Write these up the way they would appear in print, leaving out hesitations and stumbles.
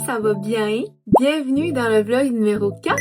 ça va bien? Bienvenue dans le vlog numéro 4.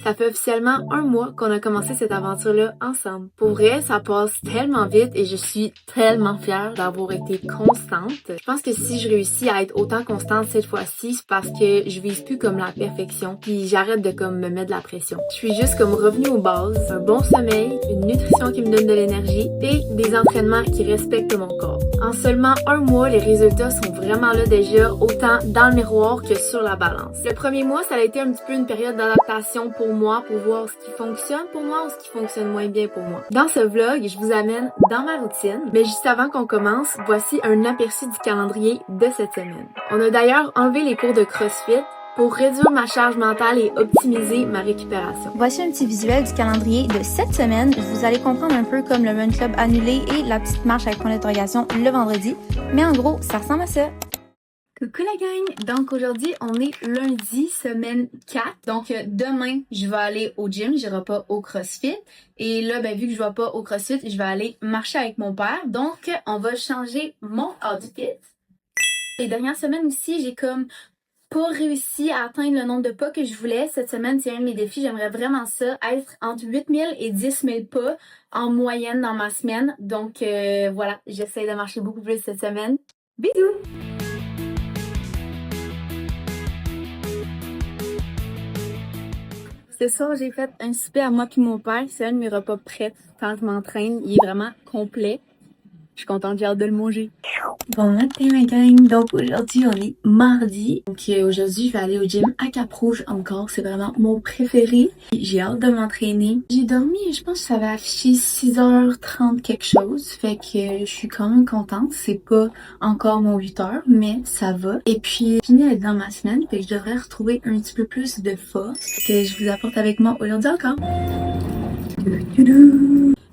Ça fait officiellement un mois qu'on a commencé cette aventure-là ensemble. Pour vrai, ça passe tellement vite et je suis tellement fière d'avoir été constante. Je pense que si je réussis à être autant constante cette fois-ci, c'est parce que je vise plus comme la perfection puis j'arrête de comme me mettre de la pression. Je suis juste comme revenue aux bases, un bon sommeil, une nutrition qui me donne de l'énergie et des entraînements qui respectent mon corps. En seulement un mois, les résultats sont vraiment là déjà, autant dans le miroir que sur la balance. Le premier mois, ça a été un petit peu une période d'adaptation pour moi, pour voir ce qui fonctionne pour moi ou ce qui fonctionne moins bien pour moi. Dans ce vlog, je vous amène dans ma routine, mais juste avant qu'on commence, voici un aperçu du calendrier de cette semaine. On a d'ailleurs enlevé les cours de CrossFit pour réduire ma charge mentale et optimiser ma récupération. Voici un petit visuel du calendrier de cette semaine. Vous allez comprendre un peu comme le Run Club annulé et la petite marche avec point d'interrogation le vendredi. Mais en gros, ça ressemble à ça. Coucou la gang! Donc aujourd'hui, on est lundi, semaine 4. Donc demain, je vais aller au gym, j'irai pas au CrossFit. Et là, vu que je vais pas au CrossFit, je vais aller marcher avec mon père. Donc, on va changer mon outfit. Les dernières semaines aussi, j'ai comme pas réussi à atteindre le nombre de pas que je voulais. Cette semaine, c'est un de mes défis. J'aimerais vraiment ça, être entre 8000 et 10 000 pas en moyenne dans ma semaine. Donc voilà, j'essaie de marcher beaucoup plus cette semaine. Bisous! Ce soir, j'ai fait un souper à moi puis mon père. C'est un de mes repas prêts quand je m'entraîne. Il est vraiment complet. Je suis contente, j'ai hâte de le manger. Bon matin ma gang, donc aujourd'hui on est mardi. Donc aujourd'hui je vais aller au gym à Cap-Rouge encore, c'est vraiment mon préféré. J'ai hâte de m'entraîner. J'ai dormi, je pense que ça va afficher 6h30 quelque chose, fait que je suis quand même contente. C'est pas encore mon 8h, mais ça va. Et puis fini d'être dans ma semaine, fait que je devrais retrouver un petit peu plus de force que je vous apporte avec moi aujourd'hui encore.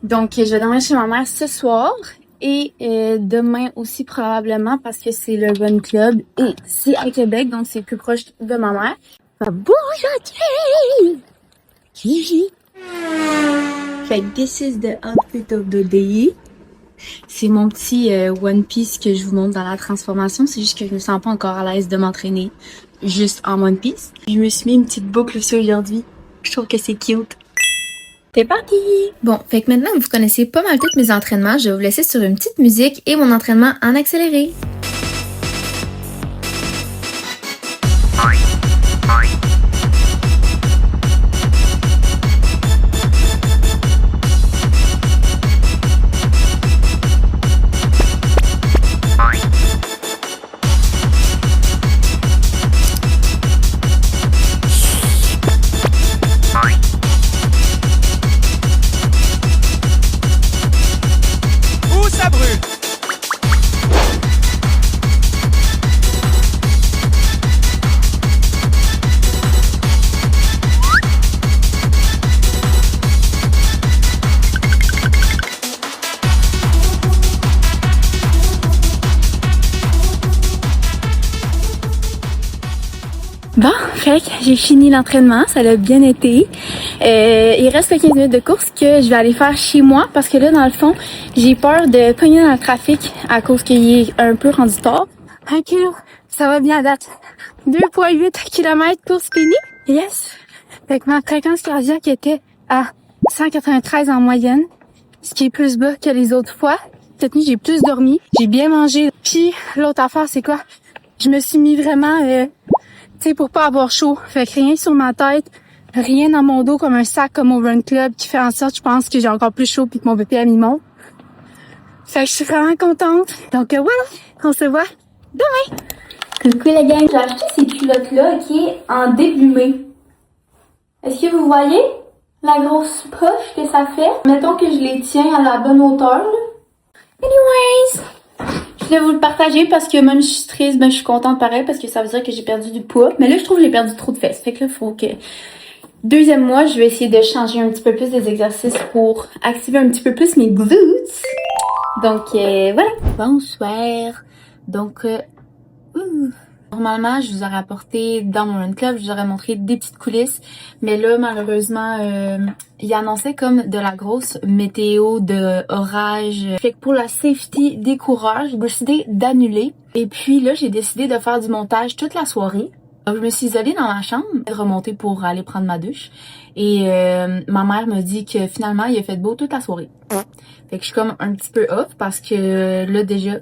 Donc je vais dormir chez ma mère ce soir. Et demain aussi probablement parce que c'est le Run Club et c'est à Québec, donc c'est plus proche de ma mère. Fait que this is the outfit of the day. C'est mon petit One Piece que je vous montre dans la transformation. C'est juste que je me sens pas encore à l'aise de m'entraîner juste en One Piece. Je me suis mis une petite boucle aussi aujourd'hui. Je trouve que c'est cute. C'est parti! Bon, fait que maintenant que vous connaissez pas mal tous mes entraînements, je vais vous laisser sur une petite musique et mon entraînement en accéléré. Bon, fait que j'ai fini l'entraînement, ça a bien été. Il reste 15 minutes de course que je vais aller faire chez moi parce que là, dans le fond, j'ai peur de pogner dans le trafic à cause qu'il est un peu rendu tard. 1 kilo, ça va bien à date. 2,8 km course finie. Yes! Fait que ma fréquence cardiaque était à 193 en moyenne, ce qui est plus bas que les autres fois. Cette nuit, j'ai plus dormi, j'ai bien mangé. Puis l'autre affaire, c'est quoi? Je me suis mis vraiment... tu sais, pour pas avoir chaud. Fait que rien sur ma tête, rien dans mon dos comme un sac comme au Run Club qui fait en sorte, je pense, que j'ai encore plus chaud puis que mon BPM il monte. Fait que je suis vraiment contente. Donc voilà, on se voit demain! Coucou la gang, j'ai acheté ces culottes-là qui est en déplumé. Est-ce que vous voyez la grosse poche que ça fait? Mettons que je les tiens à la bonne hauteur, là. Anyways! Je voulais vous le partager parce que même si je suis triste, je suis contente pareil parce que ça veut dire que j'ai perdu du poids. Mais là, je trouve que j'ai perdu trop de fesses. Fait que là, faut que... Deuxième mois, je vais essayer de changer un petit peu plus des exercices pour activer un petit peu plus mes glutes. Donc, voilà. Bonsoir. Donc, normalement, je vous aurais apporté dans mon Run Club, je vous aurais montré des petites coulisses. Mais là, malheureusement, il annonçait comme de la grosse météo de orage. Fait que pour la safety des coureurs, j'ai décidé d'annuler. Et puis là, j'ai décidé de faire du montage toute la soirée. Je me suis isolée dans ma chambre, remontée pour aller prendre ma douche. Et ma mère me dit que finalement, il a fait beau toute la soirée. Fait que je suis comme un petit peu off parce que là déjà...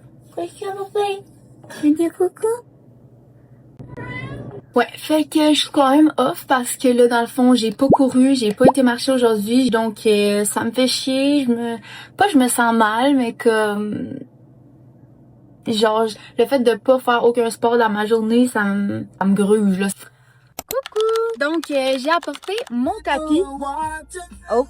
Ouais, fait que je suis quand même off parce que là, dans le fond, j'ai pas couru, j'ai pas été marcher aujourd'hui. Donc, ça me fait chier. Pas je me sens mal, mais comme... Genre, le fait de pas faire aucun sport dans ma journée, ça me gruge, là. Coucou! Donc, j'ai apporté mon tapis. Oh!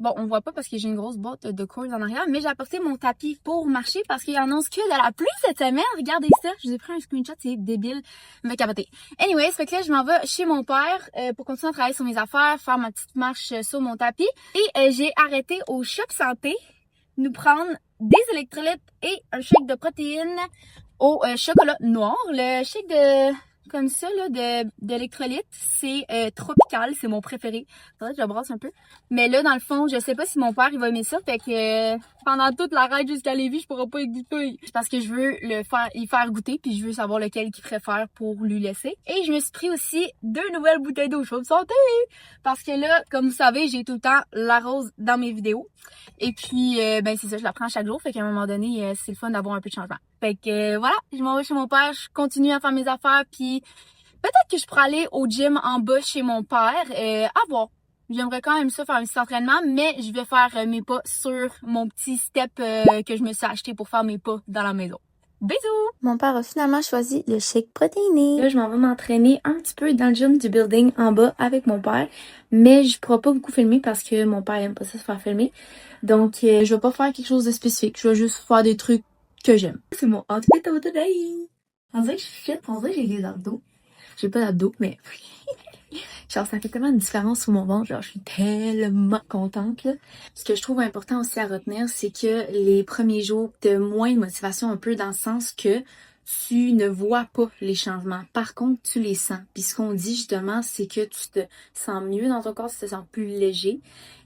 Bon, on voit pas parce que j'ai une grosse boîte de course en arrière, mais j'ai apporté mon tapis pour marcher parce qu'il annonce que de la pluie cette semaine. Regardez ça, je vous ai pris un screenshot, c'est débile, me capoter. Anyways, fait que là, je m'en vais chez mon père pour continuer à travailler sur mes affaires, faire ma petite marche sur mon tapis. Et j'ai arrêté au Shop Santé nous prendre des électrolytes et un shake de protéines au chocolat noir. Le shake de... comme ça, là, d'électrolytes, c'est tropical, c'est mon préféré. Faudrait que je brasse un peu. Mais là, dans le fond, je sais pas si mon père, il va aimer ça. Fait que pendant toute la ride jusqu'à Lévis, je pourrai pas y goûter. Parce que je veux y faire goûter, puis je veux savoir lequel qu'il préfère pour lui laisser. Et je me suis pris aussi 2 nouvelles bouteilles d'eau chaude santé. Parce que là, comme vous savez, j'ai tout le temps la rose dans mes vidéos. Et puis, ben c'est ça, je la prends chaque jour. Fait qu'à un moment donné, c'est le fun d'avoir un peu de changement. Fait que voilà, je m'en vais chez mon père, je continue à faire mes affaires, puis peut-être que je pourrais aller au gym en bas chez mon père, à voir. J'aimerais quand même ça faire un petit entraînement, mais je vais faire mes pas sur mon petit step que je me suis acheté pour faire mes pas dans la maison. Bisous! Mon père a finalement choisi le shake protéiné. Là, je m'en vais m'entraîner un petit peu dans le gym du building en bas avec mon père, mais je pourrai pas beaucoup filmer parce que mon père aime pas ça se faire filmer. Donc, je vais pas faire quelque chose de spécifique, je vais juste faire des trucs que j'aime. C'est mon outfit of the day! On dirait que je suis fit, on dirait que j'ai des abdos. J'ai pas d'abdos, mais genre ça fait tellement une différence sur mon ventre, genre je suis tellement contente là. Ce que je trouve important aussi à retenir, c'est que les premiers jours, t'as moins de motivation un peu dans le sens que tu ne vois pas les changements. Par contre, tu les sens. Puis ce qu'on dit justement, c'est que tu te sens mieux dans ton corps, tu te sens plus léger.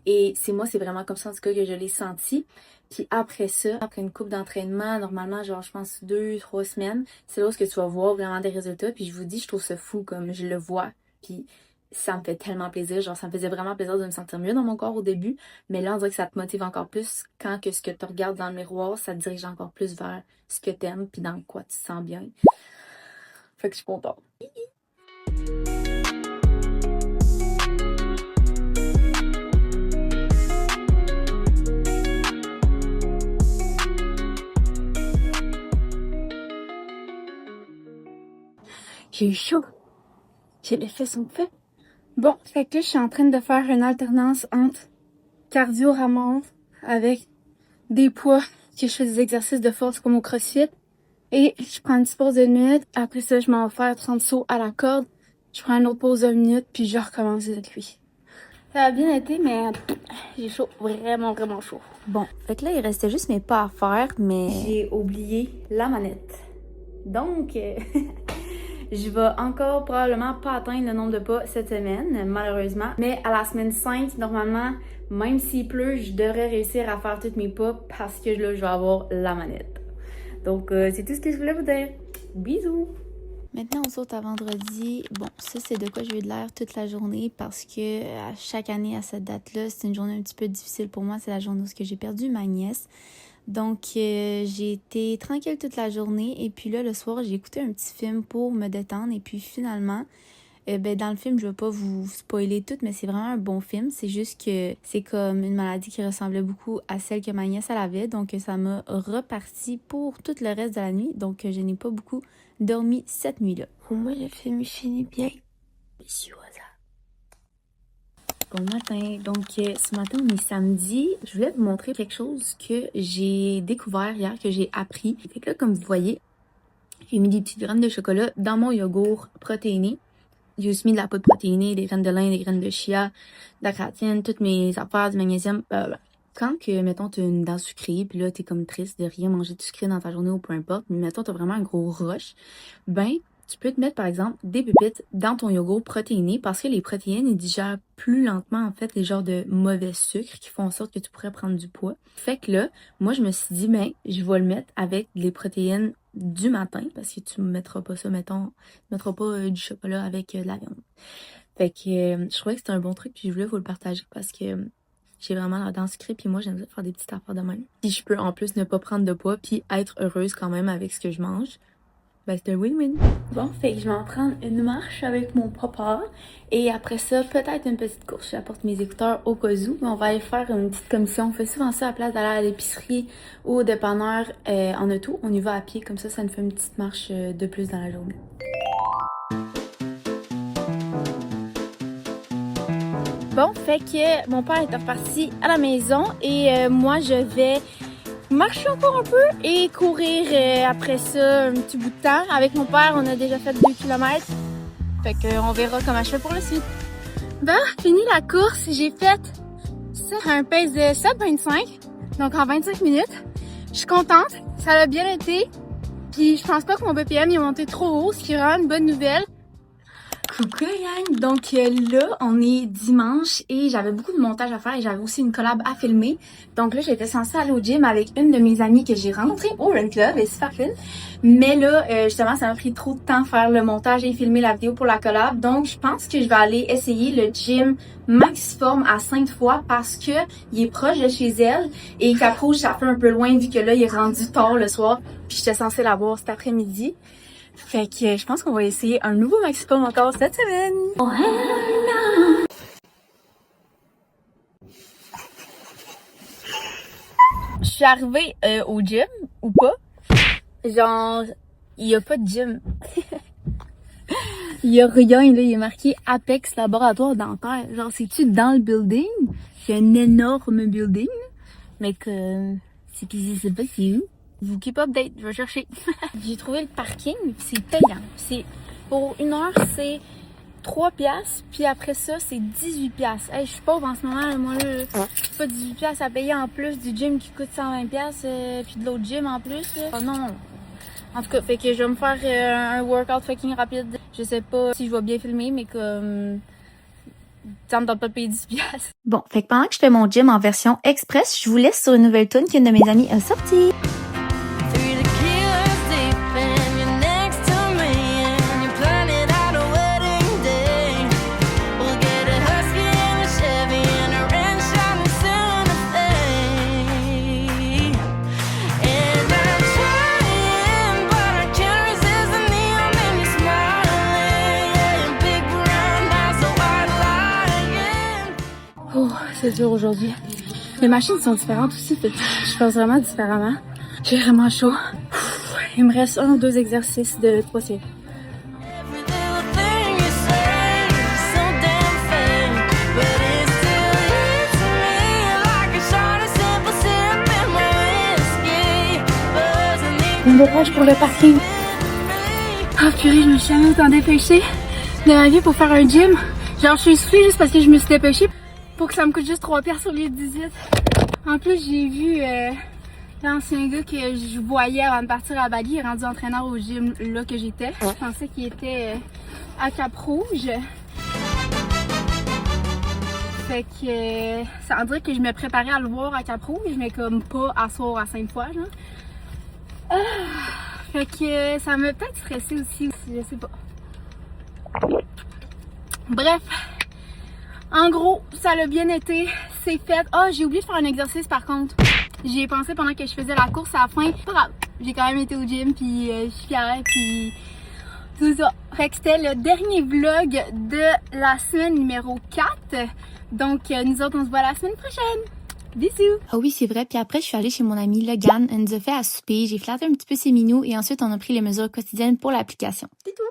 Et c'est vraiment comme ça en tout cas que je l'ai senti. Puis après ça, après une couple d'entraînement, normalement, genre, je pense 2-3 semaines, c'est là où tu vas voir vraiment des résultats. Puis je vous dis, je trouve ça fou comme je le vois. Puis ça me fait tellement plaisir. Genre, ça me faisait vraiment plaisir de me sentir mieux dans mon corps au début. Mais là, on dirait que ça te motive encore plus quand que ce que tu regardes dans le miroir, ça te dirige encore plus vers ce que t'aimes puis dans quoi tu te sens bien. Fait que je suis contente. J'ai eu chaud. J'ai les fesses sont faites. Bon, fait que là, je suis en train de faire une alternance entre cardio-rameur avec des poids que je fais des exercices de force comme au CrossFit. Et je prends une petite pause de 1 minute. Après ça, je m'en vais faire 30 sauts à la corde. Je prends une autre pause de 1 minute, puis je recommence avec lui. Ça a bien été, mais j'ai chaud. Vraiment, vraiment chaud. Bon, fait que là, il restait juste mes pas à faire, mais... J'ai oublié la manette. Donc, je vais encore probablement pas atteindre le nombre de pas cette semaine, malheureusement. Mais à la semaine 5, normalement, même s'il pleut, je devrais réussir à faire tous mes pas parce que là, je vais avoir la manette. Donc, c'est tout ce que je voulais vous dire. Bisous! Maintenant, on saute à vendredi. Bon, ça, c'est de quoi j'ai eu de l'air toute la journée parce que à chaque année, à cette date-là, c'est une journée un petit peu difficile pour moi. C'est la journée où j'ai perdu ma nièce. Donc, j'ai été tranquille toute la journée. Et puis là, le soir, j'ai écouté un petit film pour me détendre. Et puis finalement, dans le film, je vais pas vous spoiler tout, mais c'est vraiment un bon film. C'est juste que c'est comme une maladie qui ressemblait beaucoup à celle que ma nièce elle avait. Donc, ça m'a reparti pour tout le reste de la nuit. Donc, je n'ai pas beaucoup dormi cette nuit-là. Au moins, le film finit bien. Bon matin. Donc, ce matin, on est samedi. Je voulais vous montrer quelque chose que j'ai découvert hier, que j'ai appris. Fait que là, comme vous voyez, j'ai mis des petites graines de chocolat dans mon yogourt protéiné. J'ai aussi mis de la poudre protéinée, des graines de lin, des graines de chia, de la créatine, toutes mes affaires, du magnésium. Quand que, mettons, t'as une dent sucrée, puis là, t'es comme triste de rien manger de sucré dans ta journée ou peu importe, mais mettons, t'as vraiment un gros rush, ben, tu peux te mettre par exemple des pépites dans ton yogourt protéiné parce que les protéines, ils digèrent plus lentement en fait les genres de mauvais sucres qui font en sorte que tu pourrais prendre du poids. Fait que là, moi je me suis dit, ben, je vais le mettre avec les protéines du matin parce que tu ne mettras pas ça, mettons, tu mettras pas du chocolat avec de la viande. Fait que je trouvais que c'était un bon truc puis je voulais vous le partager parce que j'ai vraiment la dent sucrée puis moi j'aime ça faire des petites affaires de même. Si je peux en plus ne pas prendre de poids puis être heureuse quand même avec ce que je mange, ben c'est un win-win. Bon, fait que je vais en prendre une marche avec mon papa et après ça, peut-être une petite course. J'apporte mes écouteurs au cas où, mais on va aller faire une petite commission. On fait souvent ça à la place d'aller à l'épicerie ou au dépanneur en auto. On y va à pied, comme ça nous fait une petite marche de plus dans la journée. Bon, fait que mon père est reparti à la maison et moi je vais marcher encore un peu et courir après ça un petit bout de temps. Avec mon père, on a déjà fait 2 km. Fait qu'on verra comment je fais pour la suite. Bon, fini la course. J'ai fait ça à un pace de 7,25. Donc en 25 minutes. Je suis contente. Ça a bien été. Puis je pense pas que mon BPM est monté trop haut, ce qui est vraiment une bonne nouvelle. Coucou gang! Donc là, on est dimanche et j'avais beaucoup de montage à faire et j'avais aussi une collab à filmer. Donc là, j'étais censée aller au gym avec une de mes amies que j'ai rencontrée au Run Club, elle est super fine. Mais là, justement, ça m'a pris trop de temps faire le montage et filmer la vidéo pour la collab. Donc je pense que je vais aller essayer le gym Maxiform à Sainte-Foy parce que il est proche de chez elle et Cap-Rouge, ça fait un peu loin vu que là, il est rendu tard le soir. Puis j'étais censée la voir cet après-midi. Fait que je pense qu'on va essayer un nouveau Maxiform encore cette semaine. Je suis arrivée au gym, ou pas. Genre, il y a pas de gym. Il y a rien, là, il est marqué Apex Laboratoire Dentaire. Genre, c'est-tu dans le building? C'est un énorme building, mais que c'est que je sais pas c'est où. Vous keep update, je vais chercher. J'ai trouvé le parking, c'est payant. C'est pour 1 heure, c'est 3 piastres, puis après ça, c'est 18 piastres. Hey, je suis pauvre en ce moment, là, moi là, j'ai pas 18 piastres à payer en plus du gym qui coûte 120 piastres, puis de l'autre gym en plus. Oh, non. En tout cas, fait que je vais me faire un workout fucking rapide. Je sais pas si je vais bien filmer, mais comme ça me donne pas de payer 10 piastres. Bon, fait que pendant que je fais mon gym en version express, je vous laisse sur une nouvelle tune qu'une de mes amies a sortie. Oh, c'est dur aujourd'hui. Les machines sont différentes aussi, fait que je pense vraiment différemment. J'ai vraiment chaud. Il me reste 1 ou 2 exercices de 3 séries. On me dépêche pour le parking. Ah purée, je me suis jamais autant dépêchée de ma vie pour faire un gym. Genre, je suis soufflée juste parce que je me suis dépêchée pour que ça me coûte juste 3 piastres au lieu de 18. En plus, j'ai vu l'ancien gars que je voyais avant de partir à Bali, il est rendu entraîneur au gym là que j'étais. Je pensais qu'il était à Cap-Rouge. Fait que ça veut dire que je me préparais à le voir à Cap-Rouge, mais comme pas à soir à Sainte-Foy, genre. Fait que ça m'a peut-être stressé aussi, je sais pas. Bref, en gros, ça l'a bien été, c'est fait. Ah, j'ai oublié de faire un exercice par contre. J'y ai pensé pendant que je faisais la course à la fin. Pas grave, j'ai quand même été au gym, puis je suis fière, puis tout ça. Fait que c'était le dernier vlog de la semaine numéro 4. Donc, nous autres, on se voit la semaine prochaine. Bisous! Ah oui, c'est vrai. Puis après, je suis allée chez mon ami Logan. Elle nous a fait à souper. J'ai flatté un petit peu ses minous et ensuite, on a pris les mesures quotidiennes pour l'application. C'est tout!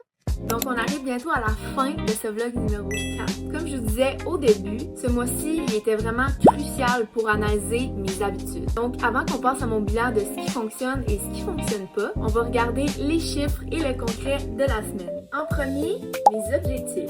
Donc, on arrive bientôt à la fin de ce vlog numéro 4. Comme je vous disais au début, ce mois-ci, il était vraiment crucial pour analyser mes habitudes. Donc, avant qu'on passe à mon bilan de ce qui fonctionne et ce qui fonctionne pas, on va regarder les chiffres et le concret de la semaine. En premier, mes objectifs.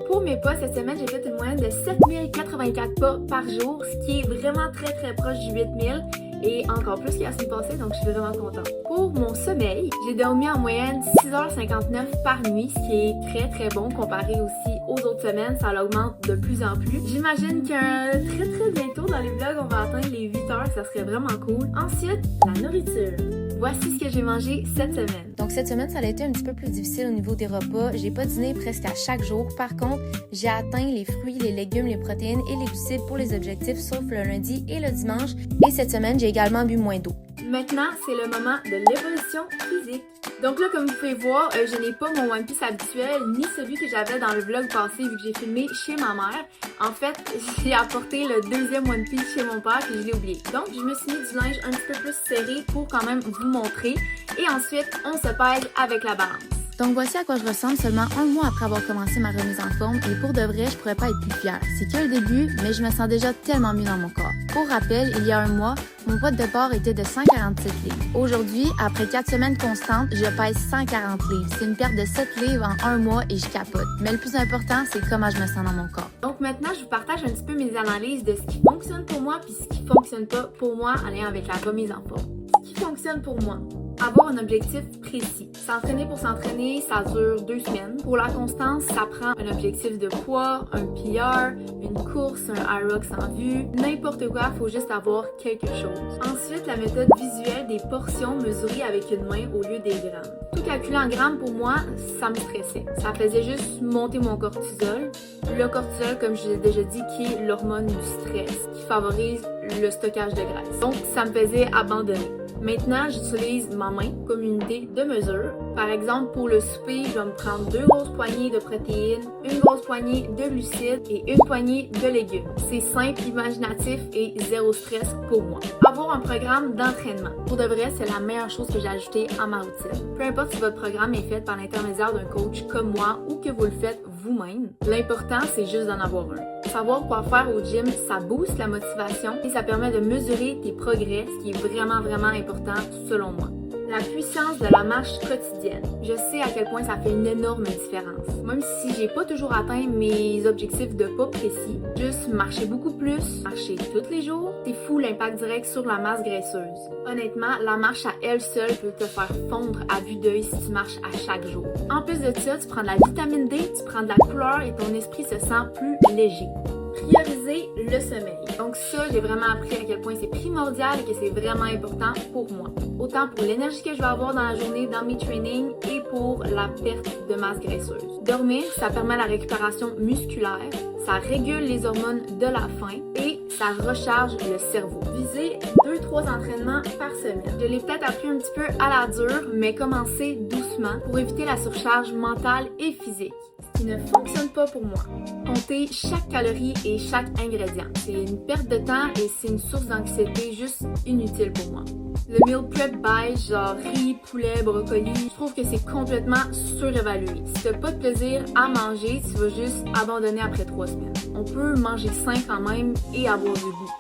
Pour mes pas, cette semaine, j'ai fait une moyenne de 7084 pas par jour, ce qui est vraiment très proche du 8000. et encore plus qu'à la semaine passée, donc je suis vraiment contente. Pour mon sommeil, j'ai dormi en moyenne 6h59 par nuit, ce qui est très très bon comparé aussi aux autres semaines, ça l'augmente de plus en plus. J'imagine que très bientôt dans les vlogs, on va atteindre les 8h, ça serait vraiment cool. Ensuite, la nourriture. Voici ce que j'ai mangé cette semaine. Donc cette semaine, ça a été un petit peu plus difficile au niveau des repas. J'ai pas dîné presque à chaque jour. Par contre, j'ai atteint les fruits, les légumes, les protéines et les glucides pour les objectifs, sauf le lundi et le dimanche. Et cette semaine, j'ai également bu moins d'eau. Maintenant, c'est le moment de l'évolution physique. Donc là, comme vous pouvez voir, je n'ai pas mon One Piece habituel, ni celui que j'avais dans le vlog passé vu que j'ai filmé chez ma mère. En fait, j'ai apporté le deuxième One Piece chez mon père et je l'ai oublié. Donc, je me suis mis du linge un petit peu plus serré pour quand même vous montrer. Et ensuite, on se pèse avec la balance. Donc voici à quoi je ressemble seulement un mois après avoir commencé ma remise en forme et pour de vrai, je pourrais pas être plus fière. C'est que le début, mais je me sens déjà tellement mieux dans mon corps. Pour rappel, il y a un mois, mon poids de départ était de 147 livres. Aujourd'hui, après 4 semaines constantes, je pèse 140 livres. C'est une perte de 7 livres en un mois et je capote. Mais le plus important, c'est comment je me sens dans mon corps. Donc maintenant, je vous partage un petit peu mes analyses de ce qui fonctionne pour moi puis ce qui fonctionne pas pour moi en lien avec la remise en forme. Ce qui fonctionne pour moi. Avoir un objectif précis. S'entraîner pour s'entraîner, ça dure 2 semaines. Pour la constance, ça prend un objectif de poids, un PR, une course, un IROX en vue, n'importe quoi, faut juste avoir quelque chose. Ensuite, la méthode visuelle des portions mesurées avec une main au lieu des grammes. Tout calculer en grammes, pour moi, ça me stressait. Ça faisait juste monter mon cortisol. Le cortisol, comme je l'ai déjà dit, qui est l'hormone du stress, qui favorise le stockage de graisse. Donc, ça me faisait abandonner. Maintenant, j'utilise ma main comme unité de mesure. Par exemple, pour le souper, je vais me prendre 2 grosses poignées de protéines, une grosse poignée de glucides et une poignée de légumes. C'est simple, imaginatif et zéro stress pour moi. Avoir un programme d'entraînement. Pour de vrai, c'est la meilleure chose que j'ai ajoutée à ma routine. Peu importe si votre programme est fait par l'intermédiaire d'un coach comme moi ou que vous le faites vous-même, l'important, c'est juste d'en avoir un. Savoir quoi faire au gym, ça booste la motivation et ça permet de mesurer tes progrès, ce qui est vraiment important selon moi. La puissance de la marche quotidienne. Je sais à quel point ça fait une énorme différence. Même si j'ai pas toujours atteint mes objectifs de pas précis, juste marcher beaucoup plus, marcher tous les jours, c'est fou l'impact direct sur la masse graisseuse. Honnêtement, la marche à elle seule peut te faire fondre à vue d'œil si tu marches à chaque jour. En plus de ça, tu prends de la vitamine D, tu prends de la couleur et ton esprit se sent plus léger. Prioriser le sommeil. Donc ça, j'ai vraiment appris à quel point c'est primordial et que c'est vraiment important pour moi. Autant pour l'énergie que je vais avoir dans la journée, dans mes trainings et pour la perte de masse graisseuse. Dormir, ça permet la récupération musculaire, ça régule les hormones de la faim et ça recharge le cerveau. Viser 2-3 entraînements par semaine. Je l'ai peut-être appris un petit peu à la dure, mais commencer doucement pour éviter la surcharge mentale et physique. Qui ne fonctionne pas pour moi. Compter chaque calorie et chaque ingrédient. C'est une perte de temps et c'est une source d'anxiété juste inutile pour moi. Le meal prep beige, genre riz, poulet, brocoli, je trouve que c'est complètement surévalué. Si t'as pas de plaisir à manger, tu vas juste abandonner après 3 semaines. On peut manger sain quand même et avoir du goût.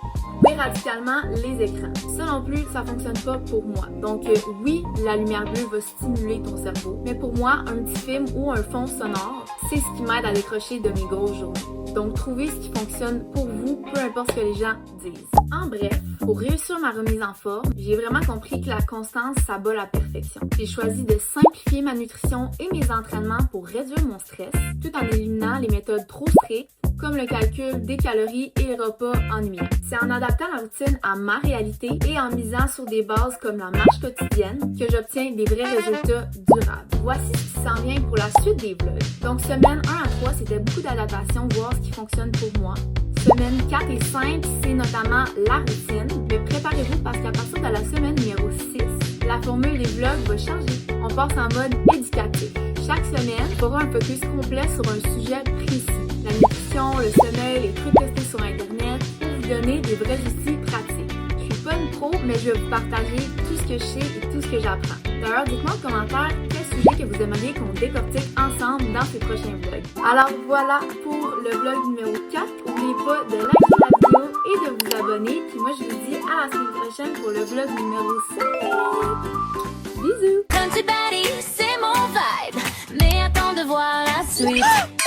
Couper radicalement les écrans. Ça non plus, ça fonctionne pas pour moi. Donc oui, la lumière bleue va stimuler ton cerveau, mais pour moi, un petit film ou un fond sonore, c'est ce qui m'aide à décrocher de mes grosses journées. Donc trouvez ce qui fonctionne pour vous, peu importe ce que les gens disent. En bref, pour réussir ma remise en forme, j'ai vraiment compris que la constance, ça bat la perfection. J'ai choisi de simplifier ma nutrition et mes entraînements pour réduire mon stress, tout en éliminant les méthodes trop strictes, comme le calcul des calories et les repas ennuyants. C'est en adaptant la routine à ma réalité et en misant sur des bases comme la marche quotidienne que j'obtiens des vrais résultats durables. Voici ce qui s'en vient pour la suite des vlogs. Donc semaine 1 à 3, c'était beaucoup d'adaptation, voir ce qui fonctionne pour moi. Semaine 4 et 5, c'est notamment la routine, mais préparez-vous parce qu'à partir de la semaine numéro 6, la formule des vlogs va changer. On passe en mode éducatif. Chaque semaine, on fera un focus complet sur un sujet précis. La nutrition, le sommeil, les trucs testés sur Internet pour vous donner des vrais outils pratiques. Je suis pas une pro, mais je vais vous partager tout ce que je sais et tout ce que j'apprends. D'ailleurs, dites-moi en commentaire quel sujet que vous aimeriez qu'on décortique ensemble dans ces prochains vlogs. Alors voilà pour le vlog numéro 4. N'oubliez pas de liker la vidéo et de vous abonner. Puis moi, je vous dis à la semaine prochaine pour le vlog numéro 5. Bisous! Country Betty, c'est mon vibe, mais attends de voir la suite.